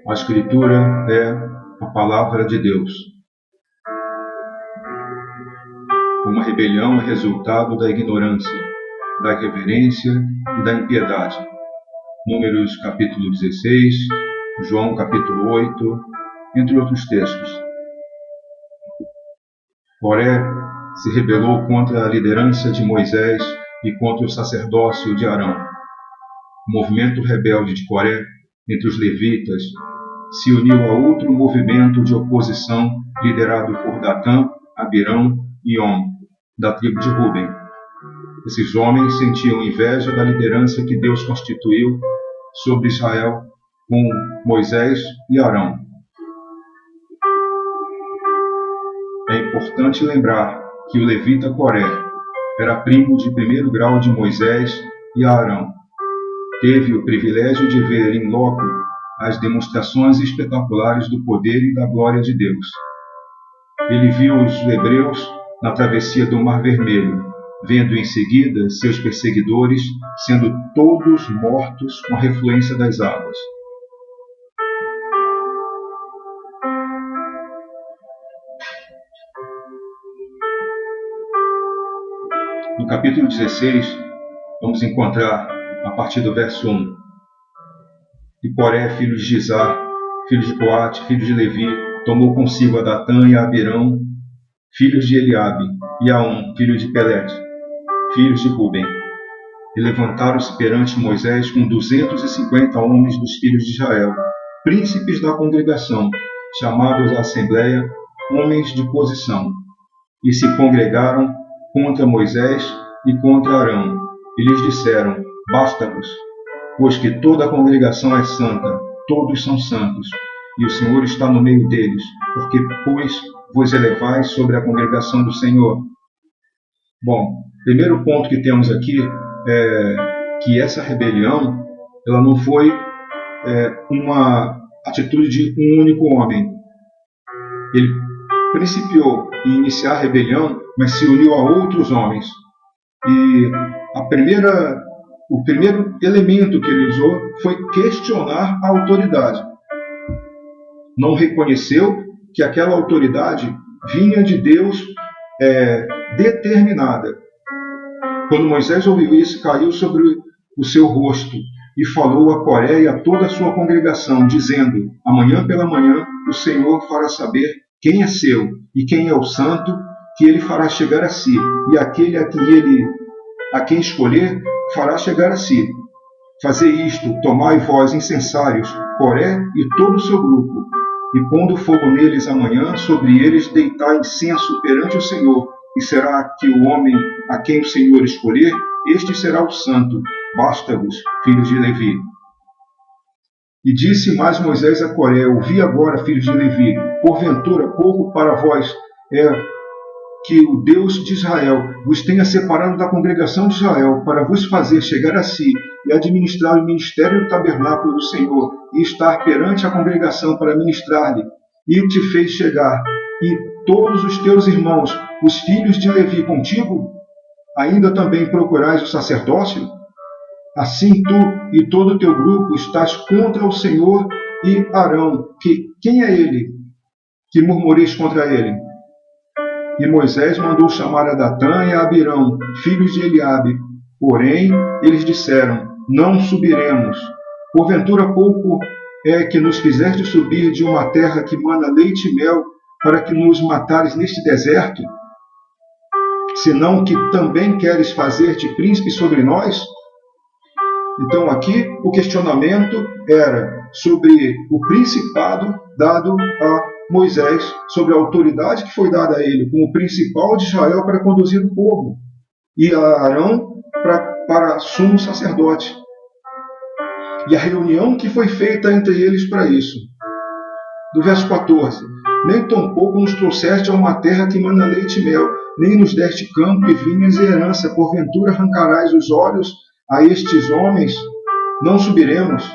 A Escritura é a palavra de Deus. Uma rebelião é resultado da ignorância, da irreverência e da impiedade. Números capítulo 16, João capítulo 8, entre outros textos. Coré se rebelou contra a liderança de Moisés e contra o sacerdócio de Arão. O movimento rebelde de Coré entre os levitas se uniu a outro movimento de oposição liderado por Datã, Abirão e On, da tribo de Ruben. Esses homens sentiam inveja da liderança que Deus constituiu sobre Israel com Moisés e Arão. É importante lembrar que o levita Coré era primo de primeiro grau de Moisés e Arão. Teve o privilégio de ver em loco as demonstrações espetaculares do poder e da glória de Deus. Ele viu os hebreus na travessia do Mar Vermelho, vendo em seguida seus perseguidores sendo todos mortos com a refluência das águas. No capítulo 16, vamos encontrar, a partir do verso 1, E Coré, filho de Gizar, filho de Coate, filho de Levi, tomou consigo a Datã e a Abirão, filhos de Eliabe, e a On, filho de Pelete, filhos de Ruben. E levantaram-se perante Moisés com 250 homens dos filhos de Israel, príncipes da congregação, chamados à assembleia, homens de posição. E se congregaram contra Moisés e contra Arão, e lhes disseram: Basta-vos, pois que toda a congregação é santa, todos são santos, e o Senhor está no meio deles, porque, pois, vos elevais sobre a congregação do Senhor. Bom, primeiro ponto que temos aqui é que essa rebelião, ela não foi uma atitude de um único homem. Ele principiou em iniciar a rebelião, mas se uniu a outros homens. E o primeiro elemento que ele usou foi questionar a autoridade. Não reconheceu que aquela autoridade vinha de Deus determinada. Quando Moisés ouviu isso, caiu sobre o seu rosto e falou a Coré e a toda a sua congregação, dizendo: Amanhã pela manhã o Senhor fará saber quem é seu e quem é o santo, que ele fará chegar a si, e aquele a quem escolher fará chegar a si. Fazei isto, tomai vós incensários, Coré e todo o seu grupo, e pondo fogo neles amanhã, sobre eles deitai incenso perante o Senhor, e será que o homem a quem o Senhor escolher, este será o santo. Basta-vos, filhos de Levi. E disse mais Moisés a Coré: Ouvi agora, filhos de Levi, porventura pouco para vós que o Deus de Israel vos tenha separado da congregação de Israel para vos fazer chegar a si e administrar o ministério do tabernáculo do Senhor e estar perante a congregação para ministrar-lhe, e te fez chegar, e todos os teus irmãos, os filhos de Levi contigo, ainda também procurais o sacerdócio? Assim tu e todo o teu grupo estás contra o Senhor e Arão, quem é ele, que murmureis contra ele? E Moisés mandou chamar a Datã e a Abirão, filhos de Eliabe. Porém, eles disseram: Não subiremos. Porventura pouco é que nos fizeste subir de uma terra que mana leite e mel, para que nos matares neste deserto? Senão que também queres fazer-te príncipe sobre nós? Então aqui o questionamento era sobre o principado dado a Moisés, sobre a autoridade que foi dada a ele como principal de Israel para conduzir o povo, e a Arão para sumo sacerdote. E a reunião que foi feita entre eles para isso. Do verso 14: Nem tampouco nos trouxeste a uma terra que mana leite e mel, nem nos deste campo e vinhas e herança, porventura arrancarás os olhos a estes homens? Não subiremos.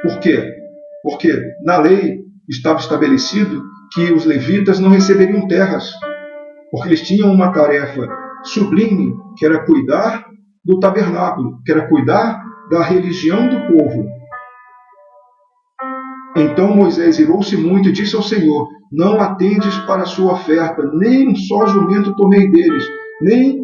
Por quê? Porque na lei estava estabelecido que os levitas não receberiam terras, porque eles tinham uma tarefa sublime, que era cuidar do tabernáculo, que era cuidar da religião do povo. Então Moisés irou-se muito e disse ao Senhor: não atendes para a sua oferta, nem um só jumento tomei deles, nem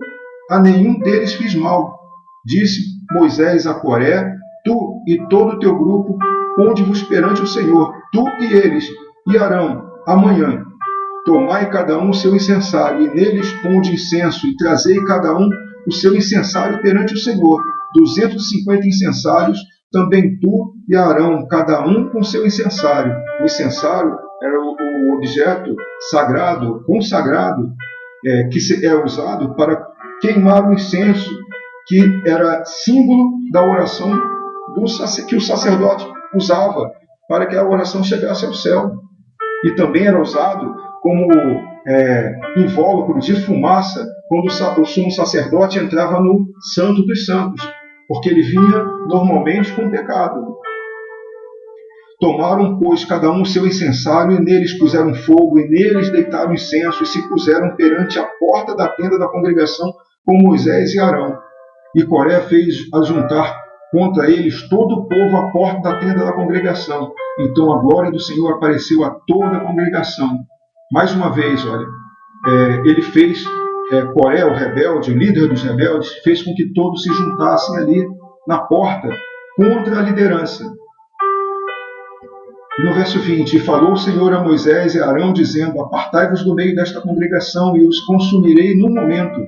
a nenhum deles fiz mal. Disse Moisés a Coré: tu e todo o teu grupo, ponde-vos perante o Senhor, tu e eles, e Arão, amanhã. Tomai cada um o seu incensário, e neles ponde incenso, e trazei cada um o seu incensário perante o Senhor. 250 incensários, também tu e Arão, cada um com seu incensário. O incensário era o objeto sagrado, consagrado, que é usado para queimar o incenso, que era símbolo da oração que o sacerdote usava para que a oração chegasse ao céu. E também era usado como invólucro de fumaça quando o sumo sacerdote entrava no Santo dos Santos, porque ele vinha normalmente com pecado. Tomaram, pois, cada um o seu incensário, e neles puseram fogo, e neles deitaram incenso, e se puseram perante a porta da tenda da congregação com Moisés e Arão. E Coré fez ajuntar contra eles todo o povo à porta da tenda da congregação. Então a glória do Senhor apareceu a toda a congregação. Mais uma vez, olha, ele fez, Coré, o rebelde, o líder dos rebeldes, fez com que todos se juntassem ali na porta contra a liderança. E no verso 20, e falou o Senhor a Moisés e a Arão, dizendo: apartai-vos do meio desta congregação, e os consumirei num momento.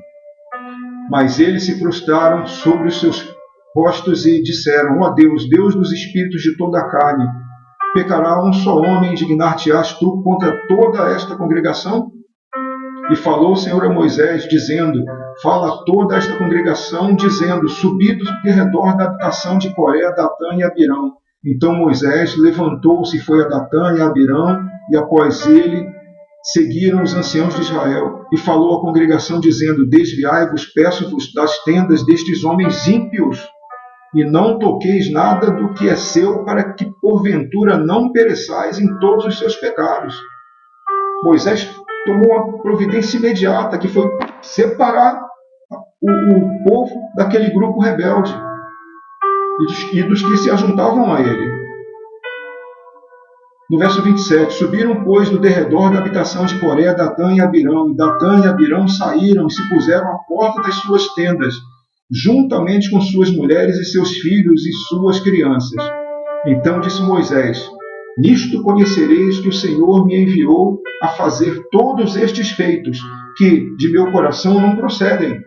Mas eles se prostraram sobre os seus rostos e disseram: ó Deus, Deus dos espíritos de toda a carne, pecará um só homem, indignar-te-ás tu contra toda esta congregação? E falou o Senhor a Moisés, dizendo: fala a toda esta congregação, dizendo: subi do redor da habitação de Coré, Datã e Abirão. Então Moisés levantou-se e foi a Datã e a Abirão, e após ele seguiram os anciãos de Israel, e falou à congregação, dizendo: desviai-vos, peço-vos, das tendas destes homens ímpios, e não toqueis nada do que é seu, para que porventura não pereçais em todos os seus pecados. Moisés tomou uma providência imediata, que foi separar o povo daquele grupo rebelde e dos que se ajuntavam a ele. No verso 27, subiram, pois, do derredor da habitação de Coré, Datã e Abirão. E Datã e Abirão saíram e se puseram à porta das suas tendas, juntamente com suas mulheres e seus filhos e suas crianças. Então disse Moisés: nisto conhecereis que o Senhor me enviou a fazer todos estes feitos, que de meu coração não procedem.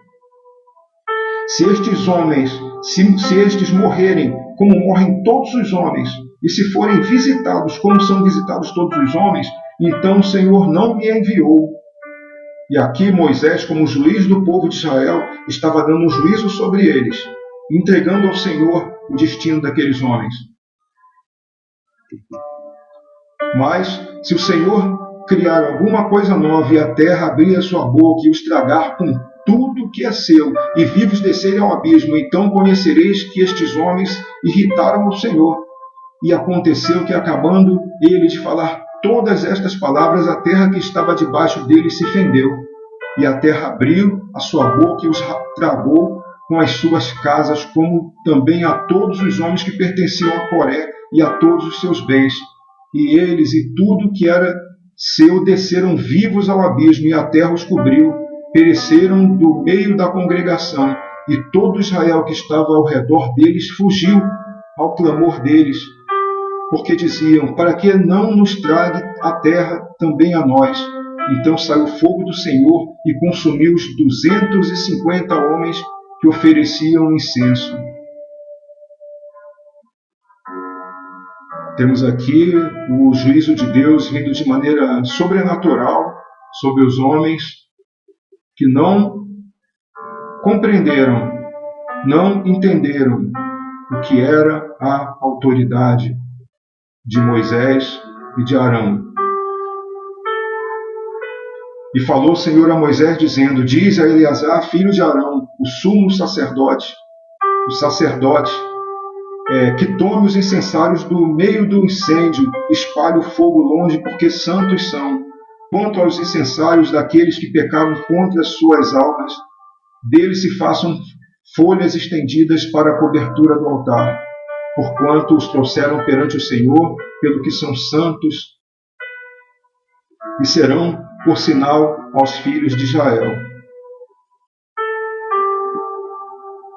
Se estes homens, se estes morrerem como morrem todos os homens, e se forem visitados como são visitados todos os homens, então o Senhor não me enviou. E aqui Moisés, como juiz do povo de Israel, estava dando um juízo sobre eles, entregando ao Senhor o destino daqueles homens. Mas, se o Senhor criar alguma coisa nova e a terra abrir a sua boca e os tragar com tudo que é seu, e vivos descerem ao abismo, então conhecereis que estes homens irritaram o Senhor. E aconteceu que, acabando ele de falar todas estas palavras, a terra que estava debaixo dele se fendeu, e a terra abriu a sua boca e os tragou com as suas casas, como também a todos os homens que pertenciam a Coré e a todos os seus bens. E eles e tudo que era seu desceram vivos ao abismo, e a terra os cobriu, pereceram do meio da congregação, e todo Israel que estava ao redor deles fugiu ao clamor deles, porque diziam: para que não nos trague a terra também a nós? Então saiu fogo do Senhor e consumiu os 250 homens que ofereciam incenso. Temos aqui o juízo de Deus vindo de maneira sobrenatural sobre os homens que não compreenderam, não entenderam o que era a autoridade de Moisés e de Arão. E falou o Senhor a Moisés, dizendo: dize a Eleazar, filho de Arão, o sumo sacerdote, que tome os incensários do meio do incêndio, espalhe o fogo longe, porque santos são. Quanto aos incensários daqueles que pecaram contra as suas almas, deles se façam folhas estendidas para a cobertura do altar. porquanto os trouxeram perante o Senhor, pelo que são santos, e serão por sinal aos filhos de Israel.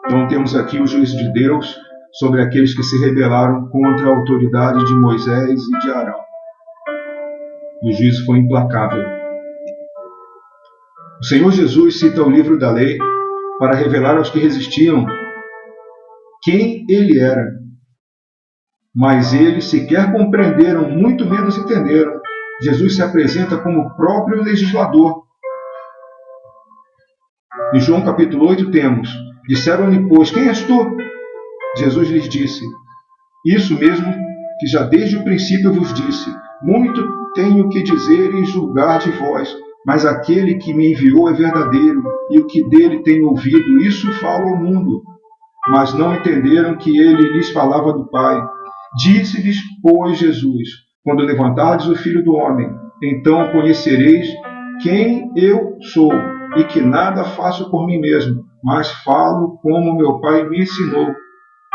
Então temos aqui o juízo de Deus sobre aqueles que se rebelaram contra a autoridade de Moisés e de Arão. E o juízo foi implacável. O Senhor Jesus cita o livro da lei para revelar aos que resistiam quem ele era. Mas eles sequer compreenderam, muito menos entenderam. Jesus se apresenta como o próprio legislador. Em João capítulo 8 temos: disseram-lhe, pois, quem és tu? Jesus lhes disse: isso mesmo que já desde o princípio vos disse, muito tenho que dizer e julgar de vós, mas aquele que me enviou é verdadeiro, e o que dele tenho ouvido, isso falo ao mundo. Mas não entenderam que ele lhes falava do Pai. Disse-lhes, pois, Jesus: quando levantardes o Filho do Homem, então conhecereis quem eu sou, e que nada faço por mim mesmo, mas falo como meu Pai me ensinou.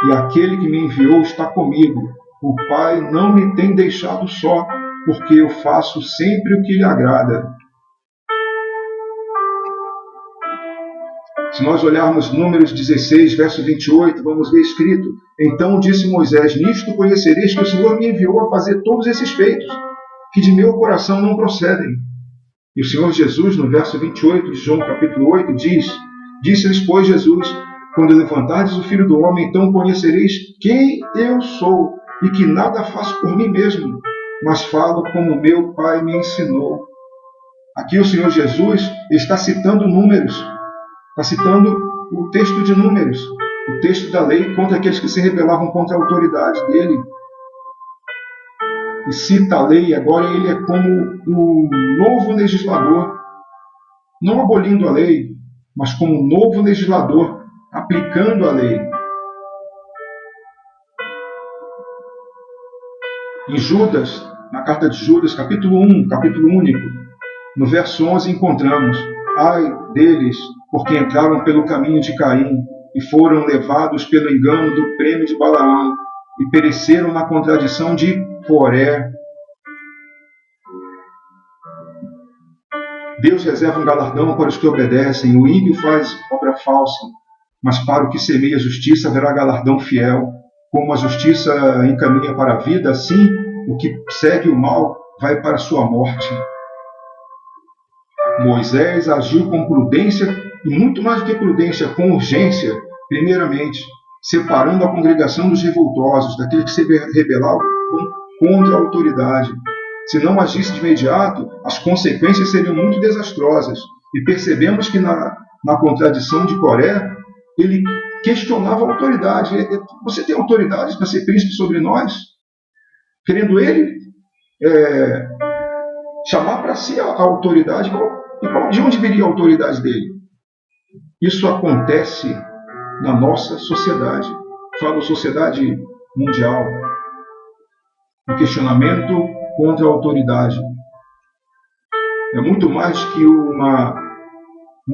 E aquele que me enviou está comigo. O Pai não me tem deixado só, porque eu faço sempre o que lhe agrada. Se nós olharmos Números 16, verso 28, vamos ver escrito: então disse Moisés, nisto conhecereis que o Senhor me enviou a fazer todos esses feitos, que de meu coração não procedem. E o Senhor Jesus, no verso 28 de João capítulo 8, diz: disse-lhes, pois, Jesus: quando levantardes o Filho do Homem, então conhecereis quem eu sou, e que nada faço por mim mesmo, mas falo como meu Pai me ensinou. Aqui o Senhor Jesus está citando Números, está citando o texto de Números, o texto da lei contra aqueles que se rebelavam contra a autoridade dele. E cita a lei, agora ele é como o novo legislador, não abolindo a lei, mas como um novo legislador, aplicando a lei. Em Judas, na carta de Judas, capítulo 1, capítulo único, no verso 11 encontramos: ai deles, porque entraram pelo caminho de Caim, e foram levados pelo engano do prêmio de Balaão, e pereceram na contradição de Coré. Deus reserva um galardão para os que obedecem, o ímpio faz obra falsa, mas para o que semeia a justiça haverá galardão fiel. Como a justiça encaminha para a vida, assim o que segue o mal vai para a sua morte. Moisés agiu com prudência, e muito mais do que prudência, com urgência, primeiramente, separando a congregação dos revoltosos, daqueles que se rebelavam contra a autoridade. Se não agisse de imediato, as consequências seriam muito desastrosas. E percebemos que na contradição de Coré, ele questionava a autoridade. Você tem autoridade para ser príncipe sobre nós? Querendo ele chamar para si a autoridade. De onde viria a autoridade dele? Isso acontece na nossa sociedade. Falo sociedade mundial. O questionamento contra a autoridade é muito mais que uma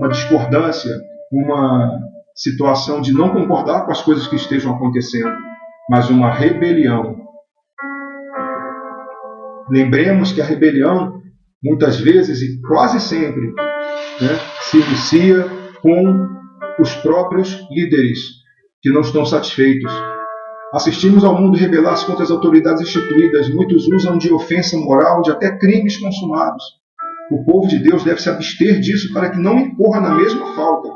discordância, uma situação de não concordar com as coisas que estejam acontecendo, mas uma rebelião. Lembremos que a rebelião, muitas vezes e quase sempre, se inicia com os próprios líderes que não estão satisfeitos. Assistimos ao mundo rebelar-se contra as autoridades instituídas. Muitos usam de ofensa moral, de até crimes consumados. O povo de Deus deve se abster disso para que não incorra na mesma falta.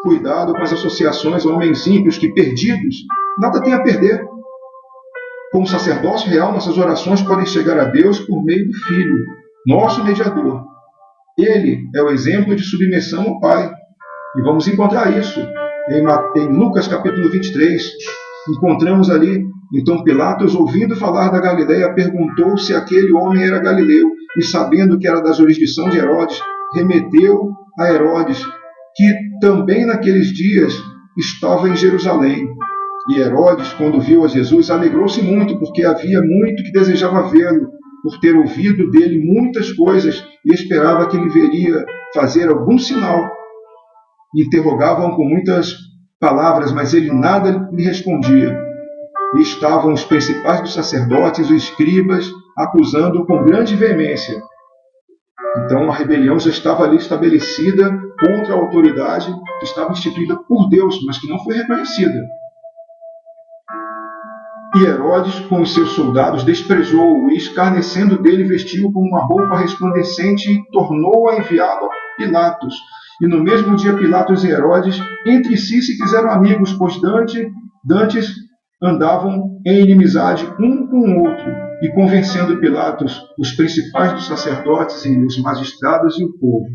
Cuidado com as associações a homens ímpios que, perdidos, nada têm a perder. Como sacerdócio real, nossas orações podem chegar a Deus por meio do Filho, nosso mediador. Ele é o exemplo de submissão ao Pai. E vamos encontrar isso em Lucas capítulo 23. Encontramos ali, então Pilatos, ouvindo falar da Galileia, perguntou se aquele homem era galileu, e sabendo que era da jurisdição de Herodes, remeteu a Herodes, que também naqueles dias estava em Jerusalém. E Herodes, quando viu a Jesus, alegrou-se muito, porque havia muito que desejava vê-lo, por ter ouvido dele muitas coisas, e esperava que ele veria fazer algum sinal. Interrogavam com muitas palavras, mas ele nada lhe respondia. e estavam os principais dos sacerdotes, os escribas, acusando-o com grande veemência. Então a rebelião já estava ali estabelecida contra a autoridade que estava instituída por Deus, mas que não foi reconhecida. E Herodes, com os seus soldados, desprezou-o e, escarnecendo dele, vestiu-o com uma roupa resplandecente e tornou a enviá-lo a Pilatos. E no mesmo dia Pilatos e Herodes entre si se fizeram amigos, pois dantes andavam em inimizade um com o outro, e convencendo Pilatos os principais dos sacerdotes e os magistrados e o povo.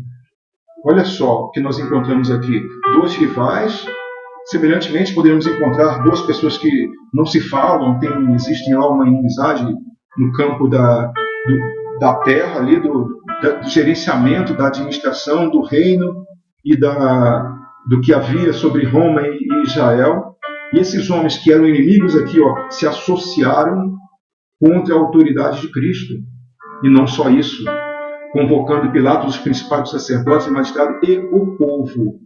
Olha só o que nós encontramos aqui. Dois rivais. Semelhantemente, poderíamos encontrar duas pessoas que não se falam, existe lá uma inimizade no campo da terra, ali, do gerenciamento, da administração do reino e do que havia sobre Roma e Israel. E esses homens que eram inimigos aqui, se associaram contra a autoridade de Cristo. E não só isso, convocando Pilatos, os principais sacerdotes e magistrados e o povo.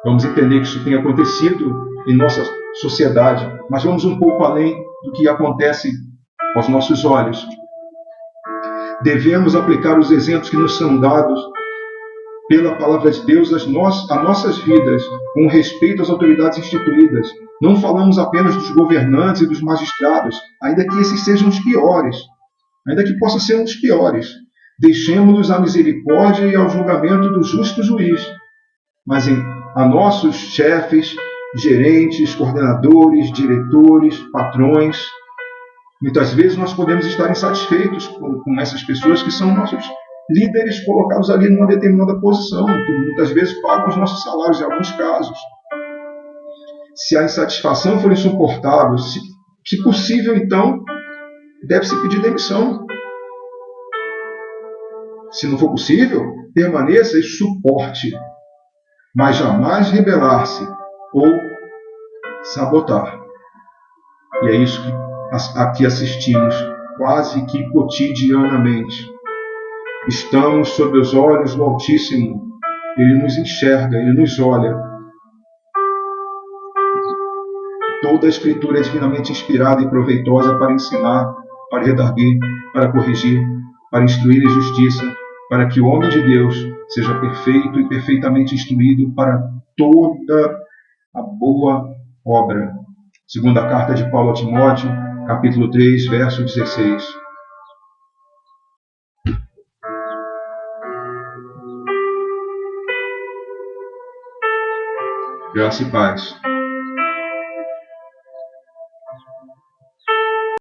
Vamos entender que isso tem acontecido em nossa sociedade, mas vamos um pouco além do que acontece aos nossos olhos. Devemos aplicar os exemplos que nos são dados pela palavra de Deus às nossas vidas, com respeito às autoridades instituídas. Não falamos apenas dos governantes e dos magistrados, ainda que esses sejam os piores, ainda que possam ser os piores. Deixemos-nos à misericórdia e ao julgamento do justo juiz, mas a nossos chefes, gerentes, coordenadores, diretores, patrões. Muitas vezes nós podemos estar insatisfeitos com essas pessoas que são nossos líderes colocados ali numa determinada posição, que muitas vezes pagam os nossos salários em alguns casos. Se a insatisfação for insuportável, se possível, então, deve-se pedir demissão. Se não for possível, permaneça e suporte, mas jamais rebelar-se ou sabotar. E é isso que aqui assistimos, quase que cotidianamente. Estamos sob os olhos do Altíssimo. Ele nos enxerga, Ele nos olha. Toda a Escritura é divinamente inspirada e proveitosa para ensinar, para redarguir, para corrigir, para instruir em justiça, para que o homem de Deus seja perfeito e perfeitamente instruído para toda a boa obra. Segunda carta de Paulo a Timóteo, capítulo 3, verso 16. Graça e paz.